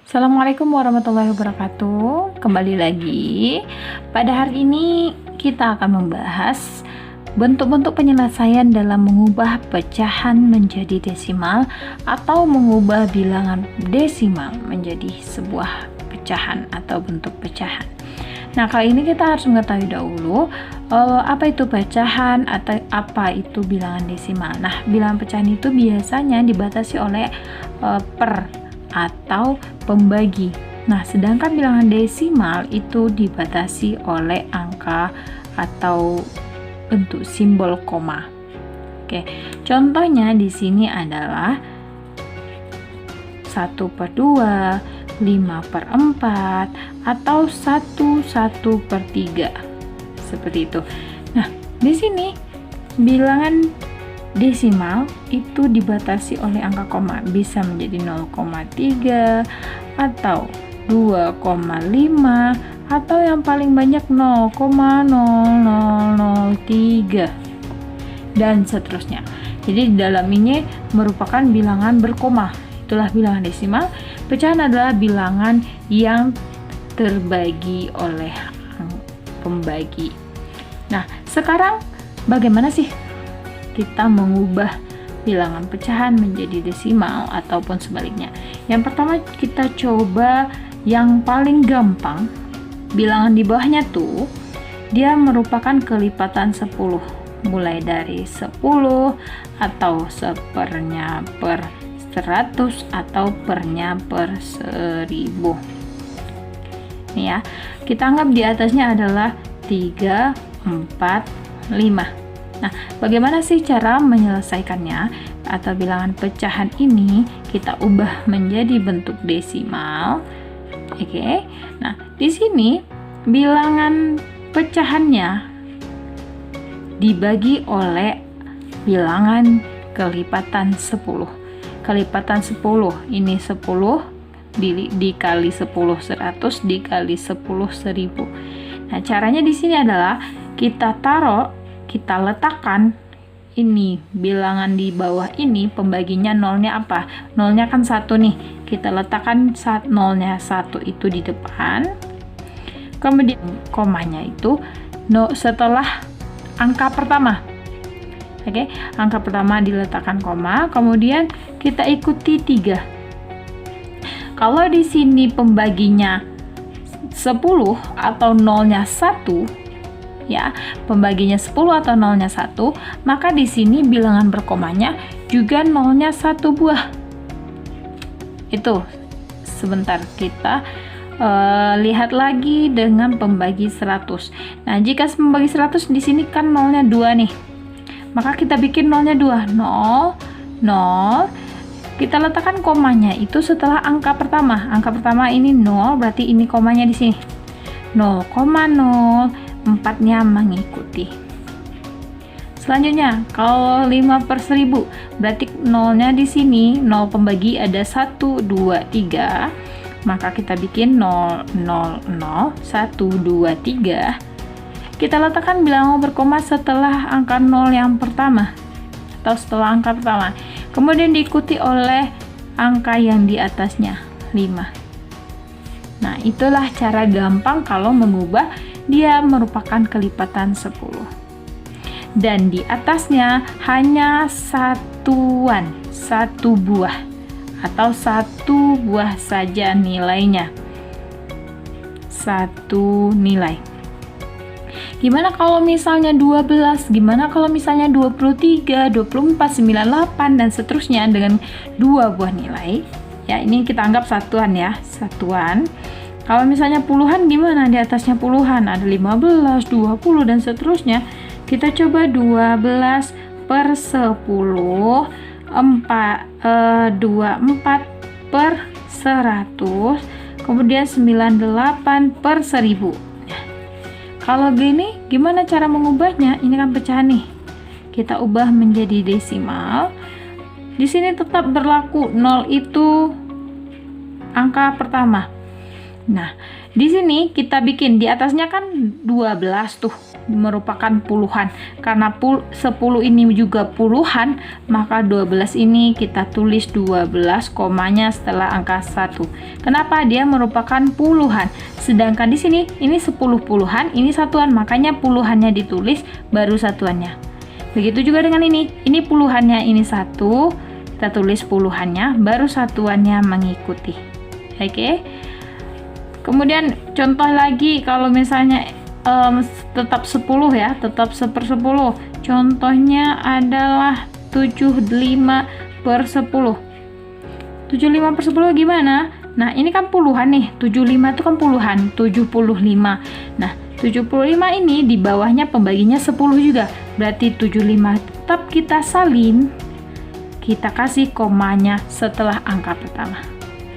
Assalamualaikum warahmatullahi wabarakatuh. Kembali lagi. Pada hari ini kita akan membahas bentuk-bentuk penyelesaian dalam mengubah pecahan menjadi desimal atau mengubah bilangan desimal menjadi sebuah pecahan atau bentuk pecahan. Nah, kali ini kita harus mengetahui dahulu apa itu pecahan atau apa itu bilangan desimal. Nah, bilangan pecahan itu biasanya dibatasi oleh per atau pembagi. Nah, sedangkan bilangan desimal itu dibatasi oleh angka atau bentuk simbol koma. Oke, contohnya di sini adalah 1/2, 5/4, atau 1/3. Seperti itu. Nah, di sini bilangan desimal itu dibatasi oleh angka koma, bisa menjadi 0,3 atau 2,5 atau yang paling banyak 0,0003 dan seterusnya. Jadi di dalam ini merupakan bilangan berkoma. Itulah bilangan desimal. Pecahan adalah bilangan yang terbagi oleh pembagi. Nah, sekarang bagaimana sih kita mengubah bilangan pecahan menjadi desimal ataupun sebaliknya? Yang pertama, kita coba yang paling gampang. Bilangan di bawahnya tuh dia merupakan kelipatan 10, mulai dari 10 atau sepernya per 100 atau pernya per 1000. Nih ya, kita anggap di atasnya adalah 3, 4, 5. Nah, bagaimana sih cara menyelesaikannya atau bilangan pecahan ini kita ubah menjadi bentuk desimal? Oke. Nah, di sini bilangan pecahannya dibagi oleh bilangan kelipatan 10. Kelipatan 10 ini 10 dikali 10 100 dikali 10 1000. Nah, caranya di sini adalah kita letakkan ini bilangan di bawah ini, pembaginya nolnya apa? Nolnya kan 1 nih. Kita letakkan nolnya 1 itu di depan. Kemudian komanya itu setelah angka pertama. Oke, angka pertama diletakkan koma, kemudian kita ikuti 3. Kalau di sini pembaginya 10 atau nolnya 1, ya, pembaginya 10 atau nolnya 1, maka di sini bilangan berkomanya juga nolnya 1 buah. Itu sebentar kita lihat lagi dengan pembagi 100. Nah, jika pembagi 100 di sini kan nolnya 2 nih. Maka kita bikin nolnya 2, 0, 0. Kita letakkan komanya itu setelah angka pertama. Angka pertama ini 0, berarti ini komanya di sini. 0,0, 4-nya mengikuti. Selanjutnya, kalau 5/1000, berarti nolnya di sini, 0 pembagi ada 1, 2, 3. Maka kita bikin 0, 0, 0, 1, 2, 3. Kita letakkan bilangan berkoma setelah angka 0 yang pertama atau setelah angka pertama. Kemudian diikuti oleh angka yang di atasnya, 5. Nah, itulah cara gampang kalau mengubah. Dia merupakan kelipatan 10. Dan di atasnya hanya satuan, 1 buah atau 1 buah saja nilainya. 1 nilai. Gimana kalau misalnya 12? Gimana kalau misalnya 23, 24, 98 dan seterusnya dengan 2 buah nilai? Ya, ini kita anggap satuan ya, satuan. Kalau misalnya puluhan gimana? Di atasnya puluhan ada 15, 20 dan seterusnya. Kita coba 12/10, 24/100, kemudian 98/1000. Kalau gini, gimana cara mengubahnya? Ini kan pecahan nih. Kita ubah menjadi desimal. Di sini tetap berlaku 0 itu angka pertama. Nah, di sini kita bikin di atasnya kan 12 tuh. merupakan puluhan. Karena 10 ini juga puluhan, maka 12 ini kita tulis 12 komanya setelah angka 1. Kenapa? Dia merupakan puluhan. Sedangkan di sini ini 10 puluhan, ini satuan, makanya puluhannya ditulis baru satuannya. Begitu juga dengan ini puluhannya, ini 1, kita tulis puluhannya, baru satuannya mengikuti. Oke. Kemudian contoh lagi, kalau misalnya tetap 10 ya, tetap 1/10. Contohnya adalah 75/10. 75/10 gimana? Nah, ini kan puluhan nih, 75 itu kan puluhan, 75. Nah, 75 ini di bawahnya pembaginya 10 juga, berarti 75. Tetap kita salin, kita kasih komanya setelah angka pertama.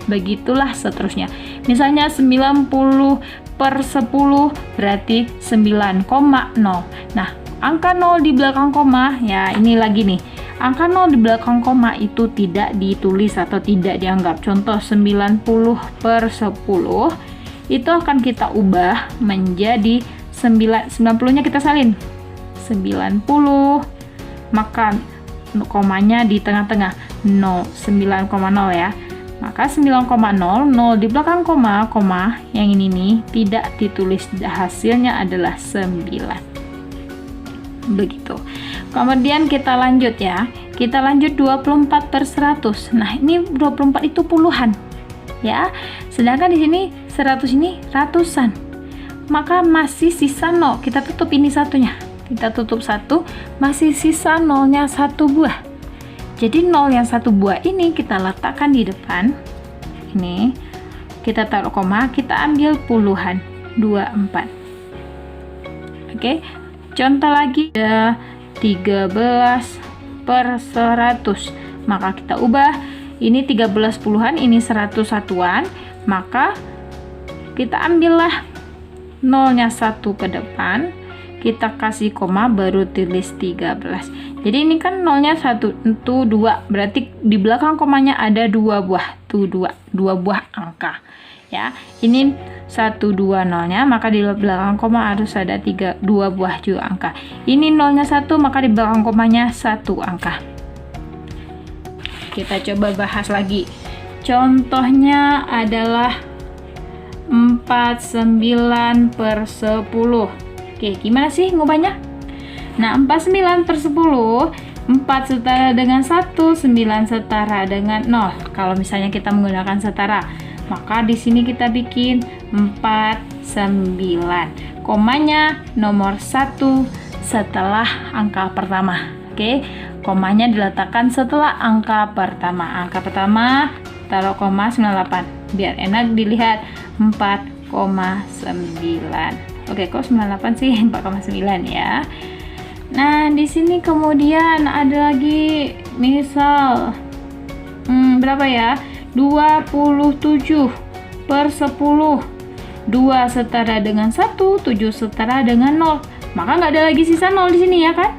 Begitulah seterusnya. Misalnya 90/10 berarti 9,0. Nah, angka 0 di belakang koma, ya ini lagi nih. Angka 0 di belakang koma itu tidak ditulis atau tidak dianggap. Contoh 90/10 itu akan kita ubah menjadi 90-nya kita salin. 90, maka komanya di tengah-tengah 0, 9,0 ya. Maka 9,0, 0 di belakang koma yang ini nih tidak ditulis, hasilnya adalah 9. Begitu. Kemudian kita lanjut ya. Kita lanjut 24/100. Nah, ini 24 itu puluhan. Ya. Sedangkan di sini 100 ini ratusan. Maka masih sisa 0. Kita tutup ini satunya. Kita tutup 1, masih sisa 0-nya 1 buah. Jadi 0 yang 1 buah ini kita letakkan di depan. Ini kita taruh koma, kita ambil puluhan 24. Oke. Contoh lagi ada 13/100. Maka kita ubah, ini 13 puluhan, ini 100 satuan, maka kita ambillah 0-nya 1 ke depan. Kita kasih koma, baru tulis 13. Jadi ini kan 0-nya 1, itu 2. Berarti di belakang komanya ada 2 buah. Tuh 2 buah angka. Ya. Ini 1, 2 0-nya, maka di belakang koma harus ada 2 buah juga angka. Ini 0-nya 1, maka di belakang komanya 1 angka. Kita coba bahas lagi. Contohnya adalah 49/10. Oke, gimana sih ngubahnya? Nah, 49/10, 4 setara dengan 1, 9 setara dengan 0. Kalau misalnya kita menggunakan setara, maka di sini kita bikin 49. Komanya nomor 1 setelah angka pertama. Oke, komanya diletakkan setelah angka pertama. Angka pertama taruh koma 98. Biar enak dilihat, 4,9. Oke, kok 98 sih? 4,9 ya. Nah, di sini kemudian ada lagi misal berapa ya? 27/10. 2 setara dengan 1, 7 setara dengan 0. Maka nggak ada lagi sisa 0 di sini ya kan?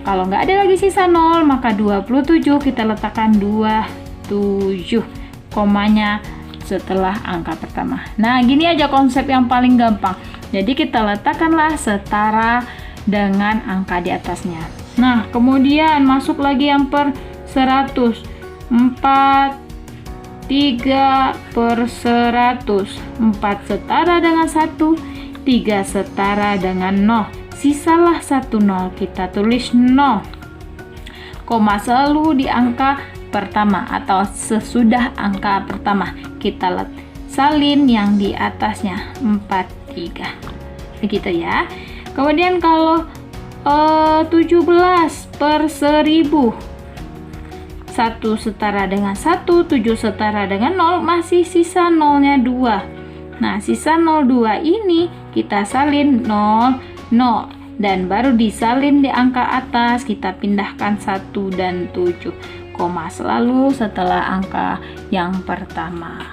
Kalau nggak ada lagi sisa 0, maka 27 kita letakkan 27 komanya setelah angka pertama. Nah, gini aja konsep yang paling gampang. Jadi kita letakkanlah setara dengan angka di atasnya. Nah, kemudian masuk lagi yang per 100. 4, 3/100. 4 setara dengan 1, 3 setara dengan 0. Sisalah 1 0, kita tulis 0. Koma selalu di angka pertama atau sesudah angka pertama. Kita salin yang di atasnya 43. Begitu ya. Kemudian kalau 17/1000. 1 setara dengan 1, 7 setara dengan 0, masih sisa 0-nya 2. Nah, sisa 02 ini kita salin 0, 0. Dan baru disalin di angka atas, kita pindahkan 1 dan 7. Koma selalu setelah angka yang pertama.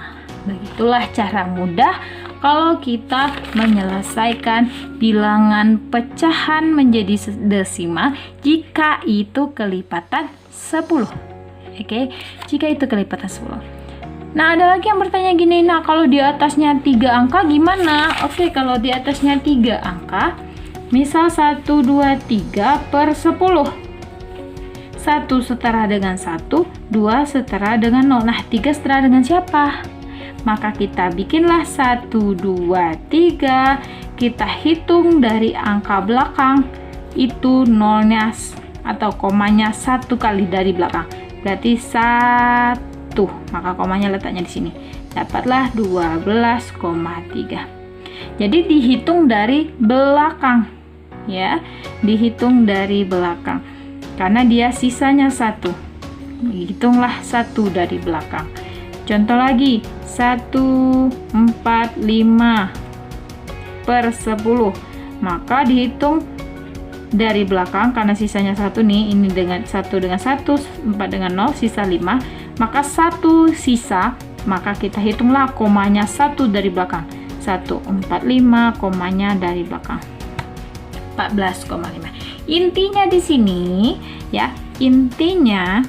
Begitulah cara mudah kalau kita menyelesaikan bilangan pecahan menjadi desimal jika itu kelipatan 10. Oke, jika itu kelipatan 10. Nah, ada lagi yang bertanya gini, nah kalau di atasnya 3 angka gimana? Oke, kalau di atasnya 3 angka, Misal 1, 2, 3 per 10. 1 setara dengan 1, 2 setara dengan 0. Nah, 3 setara dengan siapa? Maka kita bikinlah 1, 2, 3. Kita hitung dari angka belakang. Itu nolnya atau komanya 1 kali dari belakang. Berarti 1. Maka komanya letaknya di sini. Dapatlah 12,3. Jadi dihitung dari belakang. Ya, dihitung dari belakang karena dia sisanya 1. Hitunglah 1 dari belakang. Contoh lagi, 1, 4, 5 per 10. Maka dihitung dari belakang karena sisanya 1 nih. Ini dengan 1 dengan 1, 4 dengan 0, sisa 5. Maka 1 sisa, maka kita hitunglah komanya 1 dari belakang. 145 komanya dari belakang. 14,5. Intinya di sini ya, intinya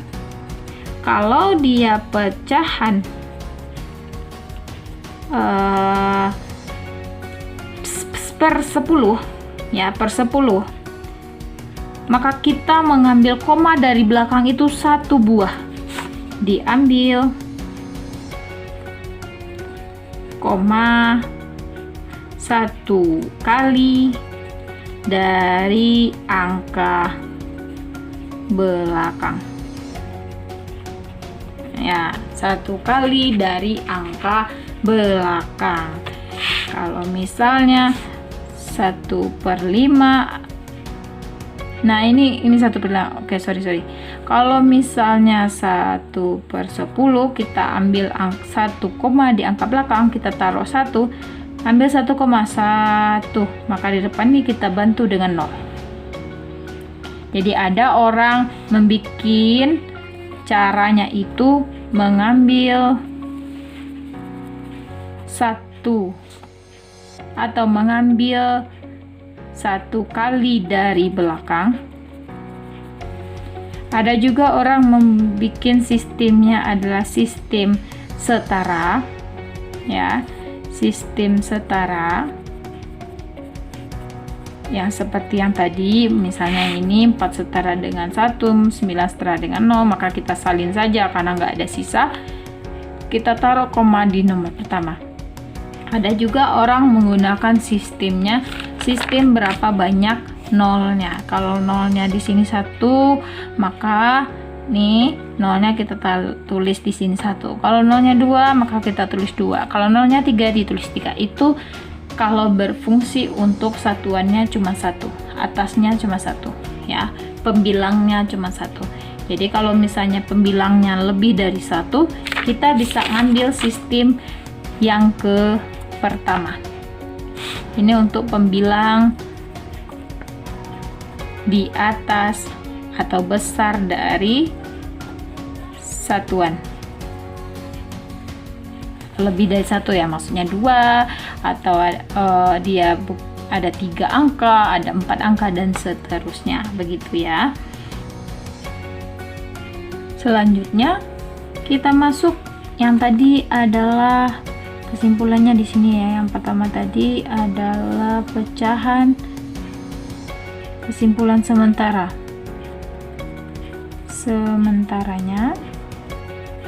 kalau dia pecahan per 10 ya, per 10, maka kita mengambil koma dari belakang itu 1 buah. Diambil koma 1 kali dari angka belakang. Ya, 1 kali dari angka belakang. Kalau misalnya 1 per 5, nah ini 1 per 5. Oke, sorry. Kalau misalnya 1 per 10, kita ambil 1 koma di angka belakang, kita taruh 1, ambil 1,1, maka di depan ini kita bantu dengan 0. Jadi ada orang membuat caranya itu mengambil 1 atau mengambil 1 kali dari belakang. Ada juga orang membuat sistemnya adalah sistem setara, ya. Sistem setara yang seperti yang tadi, misalnya ini 4 setara dengan 1, 9 setara dengan 0, maka kita salin saja karena nggak ada sisa, kita taruh koma di nomor pertama. Ada juga orang menggunakan sistemnya, sistem berapa banyak nolnya. Kalau nolnya di sini 1, maka nih nolnya kita tulis di sini 1. Kalau nolnya 2, maka kita tulis 2. Kalau nolnya 3, ditulis 3. Itu kalau berfungsi untuk satuannya cuma 1, atasnya cuma 1, ya. Pembilangnya cuma 1. Jadi kalau misalnya pembilangnya lebih dari 1, kita bisa ambil sistem yang pertama. Ini untuk pembilang di atas atau besar dari satuan. Lebih dari 1 ya, maksudnya 2, atau dia ada 3 angka, ada 4 angka, dan seterusnya, begitu ya. Selanjutnya kita masuk yang tadi adalah kesimpulannya di sini ya. Yang pertama tadi adalah pecahan kesimpulan sementara. Sementaranya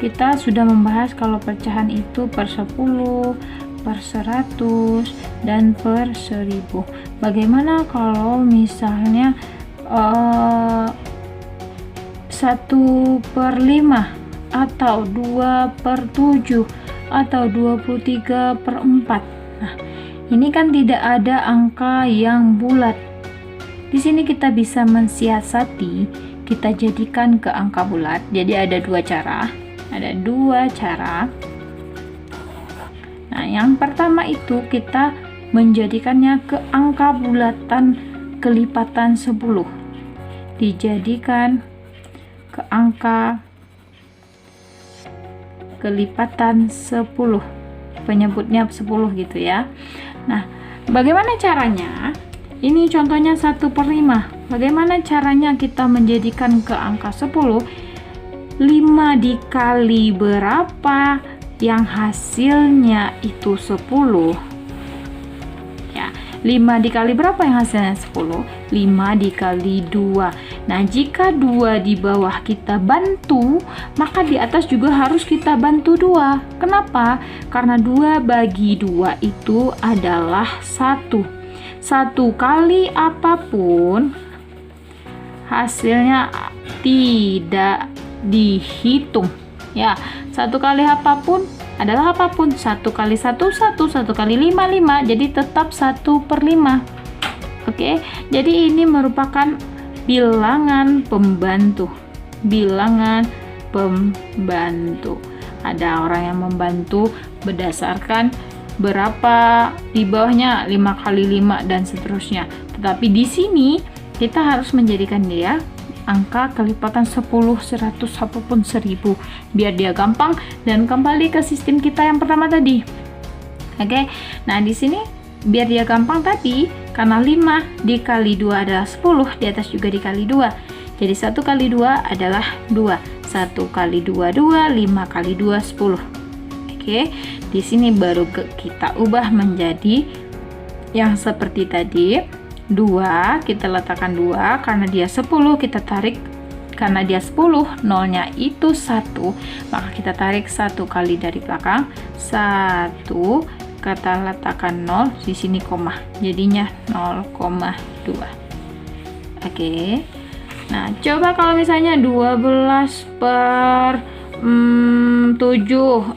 kita sudah membahas kalau pecahan itu per 10, per 100, dan per 1000. Bagaimana kalau misalnya 1 per 5 atau 2 per 7 atau 23 per 4. Nah, ini kan tidak ada angka yang bulat. Di sini kita bisa mensiasati, kita jadikan ke angka bulat. Jadi ada 2 cara. Ada 2 cara. Nah, yang pertama itu kita menjadikannya ke angka bulatan kelipatan 10. Dijadikan ke angka kelipatan 10, penyebutnya 10 gitu ya. Nah, bagaimana caranya? Ini contohnya 1 per 5. Bagaimana caranya kita menjadikan ke angka 10? 5 dikali berapa yang hasilnya itu 10? Ya, 5 dikali berapa yang hasilnya 10? 5 dikali 2. Nah, jika 2 di bawah kita bantu, maka di atas juga harus kita bantu 2. Kenapa? Karena 2 bagi 2 itu adalah 1. 1 kali apapun hasilnya tidak dihitung. Ya, 1 kali apapun adalah apapun. 1 kali 1, 1. 1 kali 5, 5. Jadi tetap 1/5. Oke, jadi ini merupakan bilangan pembantu. Bilangan pembantu. Ada orang yang membantu berdasarkan berapa di bawahnya, 5 kali 5 dan seterusnya. Tetapi di sini kita harus menjadikan dia angka kelipatan 10, 100 apapun 1000 biar dia gampang dan kembali ke sistem kita yang pertama tadi. Oke. Nah, di sini biar dia gampang tadi karena 5 dikali 2 adalah 10, di atas juga dikali 2. Jadi 1 kali 2 adalah 2. 1 kali 2 2, 5 kali 2 10. Oke. Di sini baru kita ubah menjadi yang seperti tadi. 2 kita letakkan 2 karena dia 10 kita tarik, karena dia 10 nolnya itu 1 maka kita tarik 1 kali dari belakang 1, kita letakkan 0 di sini koma, jadinya 0,2. Oke. Nah, coba kalau misalnya 12 per 7.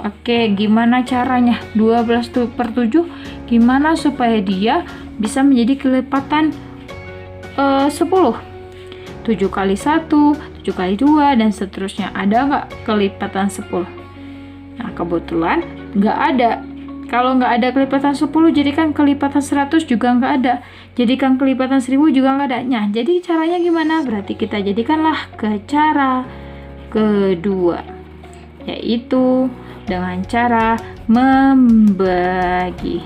Oke, gimana caranya? 12 per 7 gimana supaya dia bisa menjadi kelipatan 10? 7 kali 1, 7 kali 2 dan seterusnya. Ada nggak kelipatan 10? Nah, kebetulan nggak ada. Kalau nggak ada kelipatan 10, jadikan kelipatan 100 juga nggak ada. Jadikan kelipatan 1000 juga nggak ada. Nah, jadi caranya gimana? Berarti kita jadikanlah ke cara kedua, yaitu dengan cara membagi.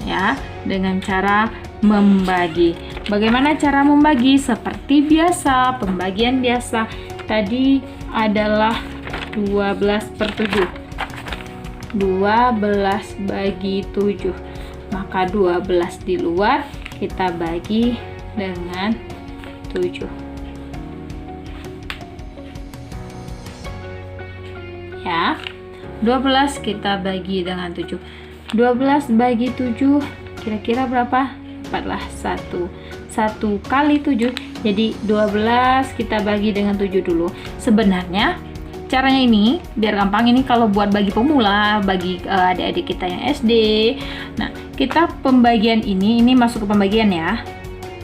Ya, dengan cara membagi. Bagaimana cara membagi? Seperti biasa, pembagian biasa. Tadi adalah 12 per 7. 12 bagi 7. Maka 12 di luar kita bagi dengan 7. Ya, 12 kita bagi dengan 7. 12 bagi 7 kira-kira berapa? 1. 1 kali 7. Jadi 12 kita bagi dengan 7 dulu. Sebenarnya caranya ini biar gampang, ini kalau buat bagi pemula, bagi adik-adik kita yang SD. Nah, kita pembagian ini masuk ke pembagian ya.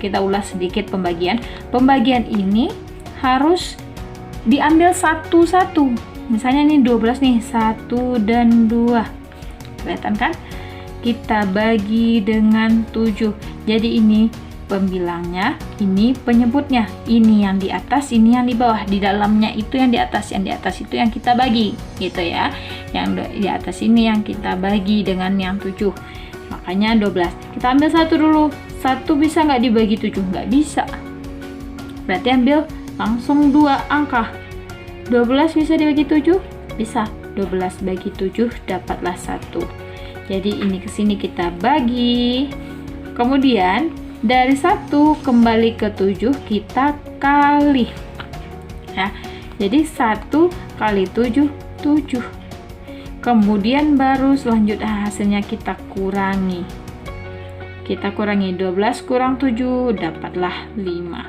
Kita ulas sedikit pembagian. Pembagian ini harus diambil satu-satu. Misalnya ini 12 nih, 1 dan 2. Kelihatan kan? Kita bagi dengan 7. Jadi ini pembilangnya, ini penyebutnya. Ini yang di atas, ini yang di bawah. Di dalamnya itu yang di atas itu yang kita bagi, gitu ya. Yang di atas ini yang kita bagi dengan yang 7. Makanya 12. Kita ambil 1 dulu. 1 bisa nggak dibagi 7? Nggak bisa. Berarti ambil langsung 2 angka. 12 bisa dibagi 7? Bisa. 12 bagi 7 dapatlah 1. Jadi ini ke sini kita bagi. Kemudian dari 1 kembali ke 7 kita kali. Ya. Jadi 1 kali 7 7. Kemudian baru selanjutnya hasilnya kita kurangi. Kita kurangi 12 kurang 7 dapatlah 5.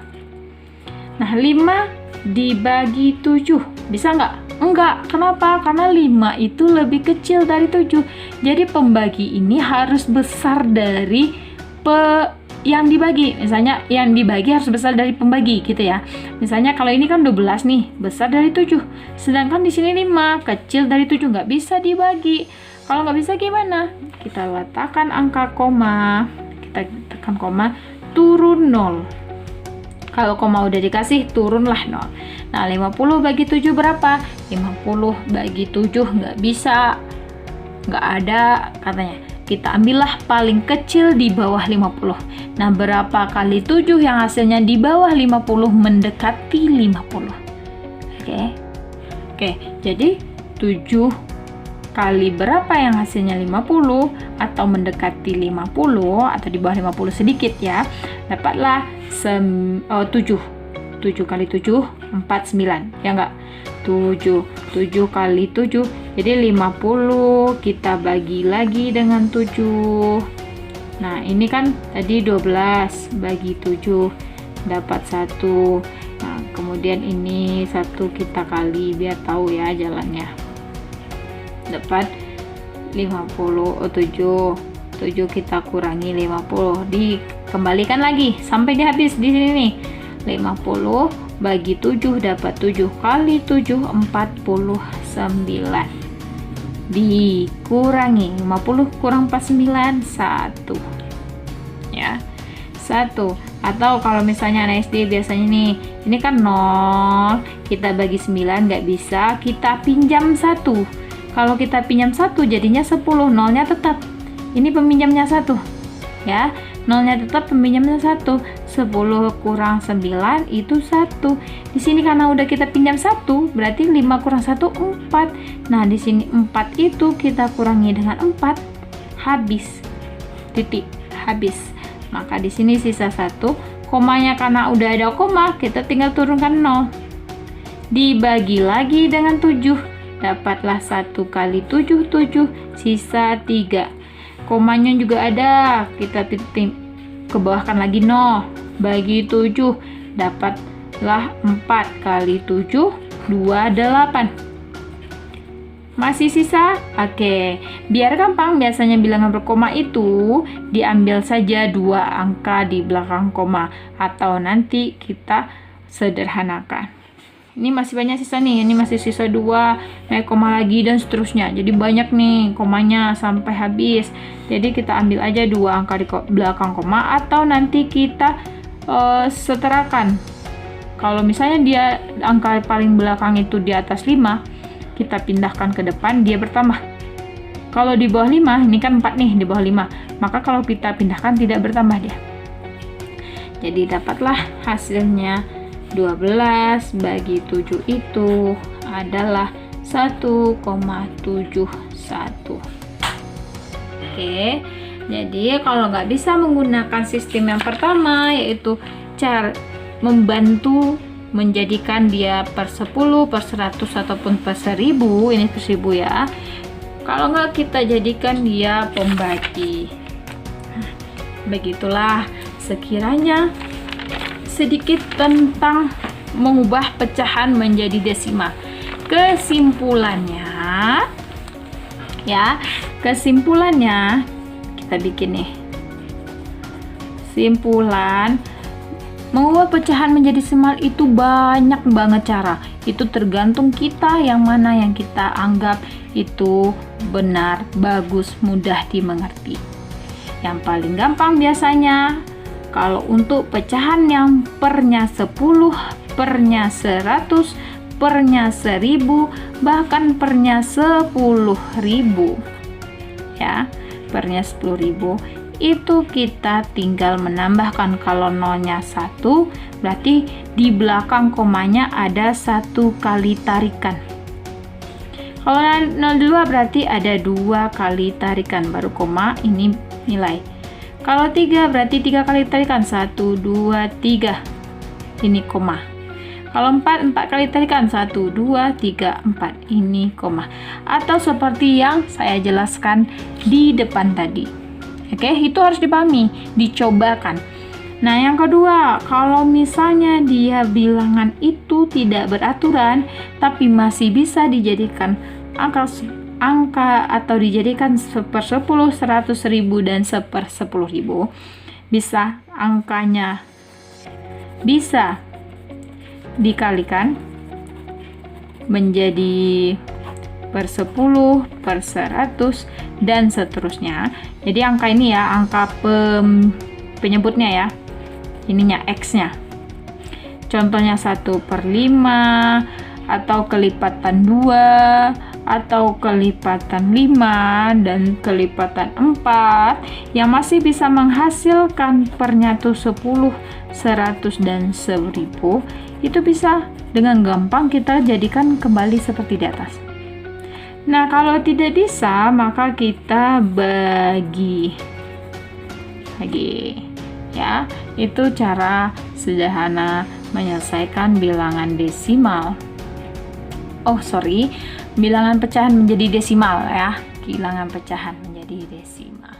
Nah, 5 dibagi 7 bisa nggak? Enggak. Kenapa? Karena 5 itu lebih kecil dari 7. Jadi pembagi ini harus besar dari yang dibagi. Misalnya yang dibagi harus besar dari pembagi gitu ya. Misalnya kalau ini kan 12 nih, besar dari 7. Sedangkan di sini 5, kecil dari 7, nggak bisa dibagi. Kalau nggak bisa gimana? Kita letakkan angka koma. Kita tekan koma, turun 0. Kalau koma udah dikasih, turunlah 0. Nah, 50 bagi 7 berapa? 50 bagi 7 nggak bisa. Nggak ada katanya. Kita ambillah paling kecil di bawah 50. Nah, berapa kali 7 yang hasilnya di bawah 50 mendekati 50? Oke. Jadi 7 kali berapa yang hasilnya 50 atau mendekati 50 atau di bawah 50 sedikit ya, dapatlah 7 kali 7 49 ya enggak, 7 kali 7 jadi 50, kita bagi lagi dengan 7. Nah ini kan tadi 12 bagi 7 dapat 1. Nah kemudian ini 1 kita kali biar tahu ya jalannya, dapat 7 kita kurangi 50, dikembalikan lagi sampai di habis di sini nih. 50 bagi 7 dapat 7 kali 7 49, dikurangi 50 kurang 49 1 ya, 1. Atau kalau misalnya anak SD biasanya nih, ini kan 0, kita bagi 9 nggak bisa, kita pinjam 1. Kalau kita pinjam 1 jadinya 10, nolnya tetap. Ini peminjamnya 1 ya, nolnya tetap, peminjamnya 1. 10 kurang 9 itu 1. Di sini karena udah kita pinjam 1, berarti 5 kurang 1 4. Nah, di sini 4 itu kita kurangi dengan 4, habis. Titik, habis. Maka di sini sisa 1, komanya karena udah ada koma, kita tinggal turunkan 0. Dibagi lagi dengan 7, dapatlah 1 kali 7 sisa 3. Komanya juga ada, kita titik ke bawahkan lagi 0, bagi 7 dapatlah 4 kali 7 28. Masih sisa? Oke, biar gampang biasanya bilangan berkoma itu diambil saja 2 angka di belakang koma atau nanti kita sederhanakan. Ini masih banyak sisa nih, ini masih sisa 2, naik koma lagi dan seterusnya. Jadi banyak nih komanya sampai habis. Jadi kita ambil aja 2 angka di belakang koma atau nanti kita setarakan. Kalau misalnya dia angka paling belakang itu di atas 5, kita pindahkan ke depan, dia bertambah. Kalau di bawah 5, ini kan 4 nih, di bawah 5, maka kalau kita pindahkan tidak bertambah dia. Jadi dapatlah hasilnya 12 bagi 7 itu adalah 1,71. Oke, jadi kalau nggak bisa menggunakan sistem yang pertama, yaitu cara membantu menjadikan dia per 10, per 100 ataupun per 1000, ini per 1000 ya. Kalau nggak kita jadikan dia pembagi. Begitulah sekiranya sedikit tentang mengubah pecahan menjadi desima. Kesimpulannya ya, kesimpulannya kita bikin nih. Simpulan mengubah pecahan menjadi desimal itu banyak banget cara. Itu tergantung kita yang mana yang kita anggap itu benar, bagus, mudah dimengerti. Yang paling gampang biasanya kalau untuk pecahan yang pernya 10, pernya 100, pernya 1000, bahkan pernya 10.000 ya, pernya 10.000 itu kita tinggal menambahkan. Kalau nolnya 1, berarti di belakang komanya ada 1 kali tarikan. Kalau 0,2 berarti ada 2 kali tarikan, baru koma, ini nilai. Kalau 3 berarti 3 kali tarikan, 1, 2, 3, ini koma. Kalau 4 kali tarikan, 1, 2, 3, 4, ini koma. Atau seperti yang saya jelaskan di depan tadi. Oke, itu harus dipahami, dicobakan. Nah, yang kedua, kalau misalnya dia bilangan itu tidak beraturan, tapi masih bisa dijadikan angka atau dijadikan per 10, 100, 1000, dan seper 10.000, bisa angkanya bisa dikalikan menjadi per 10, per 100, dan seterusnya. Jadi angka ini ya, angka penyebutnya ya, ininya X-nya. Contohnya 1/5, atau kelipatan 2, atau kelipatan 5, dan kelipatan 4, yang masih bisa menghasilkan pernya tuh 10, 100, dan 1000, itu bisa dengan gampang kita jadikan kembali seperti di atas. Nah, kalau tidak bisa, maka kita bagi. Ya, itu cara sederhana menyelesaikan bilangan desimal. Bilangan pecahan menjadi desimal ya. Bilangan pecahan menjadi desimal.